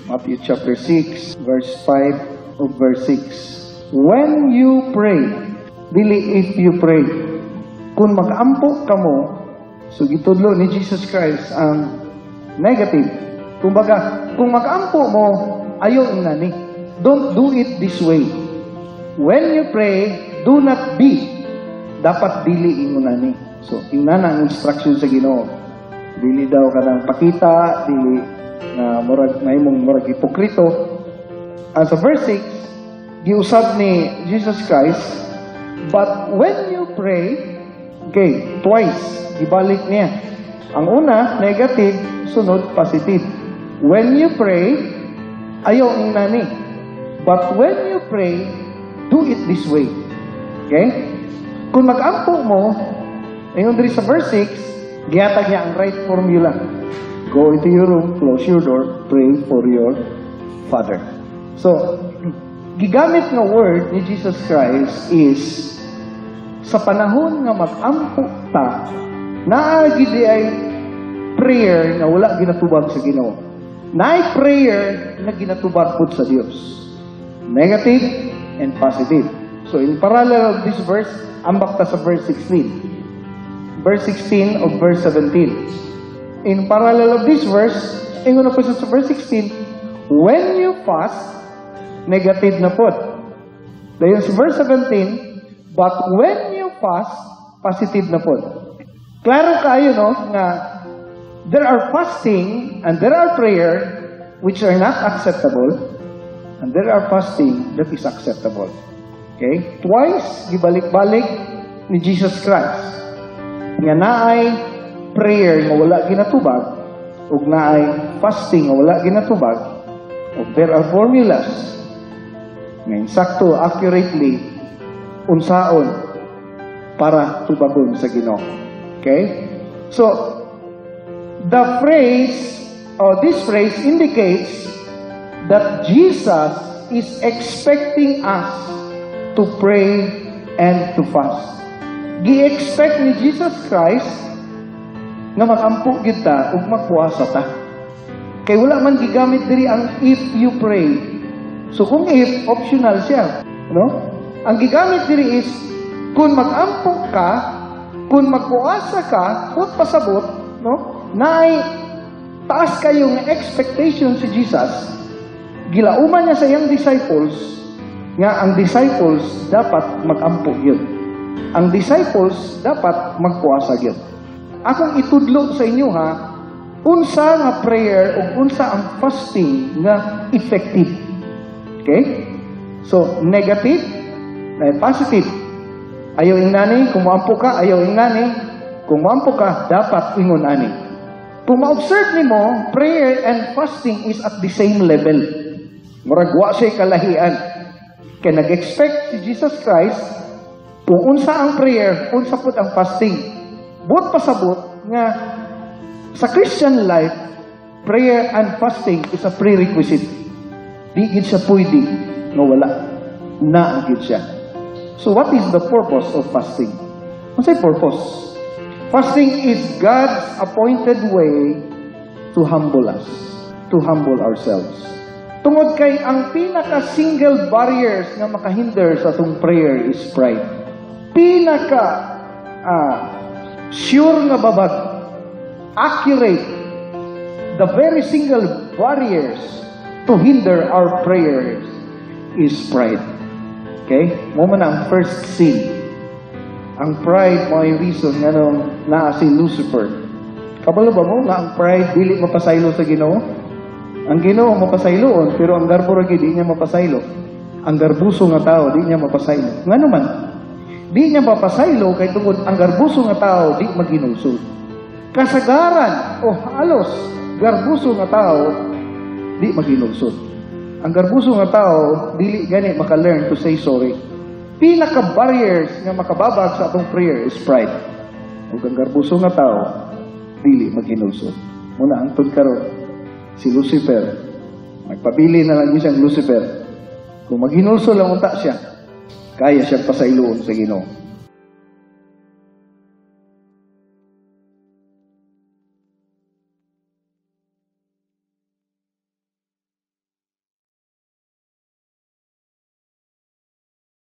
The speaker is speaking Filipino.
Matthew chapter 6, verse 5 of verse 6. When you pray, dili if you pray. Kung mag-ampo ka mo, so gitudlo ni Jesus Christ ang negative. Kumbaga, kung mag-ampo mo, ayaw inani. Don't do it this way. When you pray, do not be. Dapat dili inunani. So, tingnan ang instruction sa Ginoo. Dili daw ka ng pakita, dili na murag hipokrito. At sa verse 6, giusab ni Jesus Christ, but when you pray, okay, twice, ibalik niya. Ang una, negative, sunod, positive. When you pray, ayaw inani. But when you pray, do it this way. Okay? Kung mag-ampo mo, ayun diri sa verse 6, gihatag niya ang right formula. Go into your room, close your door, pray for your Father. So, gigamit nga word ni Jesus Christ is, sa panahon nga mag-ampo ta, naagi di ay prayer na wala ginatubag sa Ginoo. Naay prayer na ginatubag po sa Dios. Negative and positive. So, in parallel of this verse, ambak ta sa verse 16. Verse 16 of verse 17. In parallel of this verse, ingon na po sa verse 16, when you fast, negative na po. Dayon sa verse 17, but when you fast, positive na po. Klaro kayo, no, nga there are fasting and there are prayer which are not acceptable and there are fasting that is acceptable. Okay? Twice, gibalik-balik ni Jesus Christ. Nga naay prayer nga wala ginatubag, ug naay fasting nga wala ginatubag, ug there are formulas nga insakto, accurately, unsaon para tubagon sa Ginoo. Okay? So, the phrase, or this phrase indicates that Jesus is expecting us to pray and to fast. Gi-expect ni Jesus Christ nga mag-ampo kita ug magpuasa ta. Kay wala man gigamit diri ang if you pray. So kung if, optional siya. No? Ang gigamit diri is kung mag-ampo ka, kung magpuasa ka, kung pasabot, no? Naay taas kayong expectation si Jesus. Gilauman niya sa iyang disciples nga ang disciples dapat mag-ampo yun. Ang disciples dapat magpuasa yun. Akong itudlo sa inyo ha, unsa nga prayer o unsa ang fasting nga effective. Okay? So, negative and positive. Ayaw inani, kung maampo ka, ayaw inani. Kung maampo ka, dapat ingon ani. Kung ma-observe nimo, prayer and fasting is at the same level. Muragwa siya kalahian. Kaya nag-expect si Jesus Christ kung unsa ang prayer, unsa po ang fasting. Buot pasabot nga sa Christian life, prayer and fasting is a prerequisite. Di gid siya pwede nga wala. Na gid siya. So what is the purpose of fasting? Unsay purpose? Fasting is God's appointed way to humble us, to humble ourselves. Tungod kay ang pinaka-single barriers nga makahinder sa atong prayer is pride. Sure nga babag, accurate, the very single barriers to hinder our prayers is pride. Okay? Mo man ang first sin. Ang pride mo ay reason nga nung naa si Lucifer. Kabalo ba mo nga ang pride dili mapasaylo sa Ginoo? Ang Ginoo mapasayloon, pero ang garbo ra di niya mapasaylo. Ang garbuso nga tao di niya mapasaylo. Ngano man? Di niya mapasaylo kay tungod ang garbuso nga tao di maginulsol. Kasagaran o halos garbuso nga tao di maginulsol. Ang garbuso nga tao dili gani maka-learn to say sorry. Pinaka-barriers nga makababag sa atong prayer is pride. Ug ang garbuso nga tao dili maginulsol. Muna ang karon si Lucifer, magpabili na lang siyang Lucifer. Kung maghinulso lang unta siya, kaya siyang pasayloon sa Ginoo.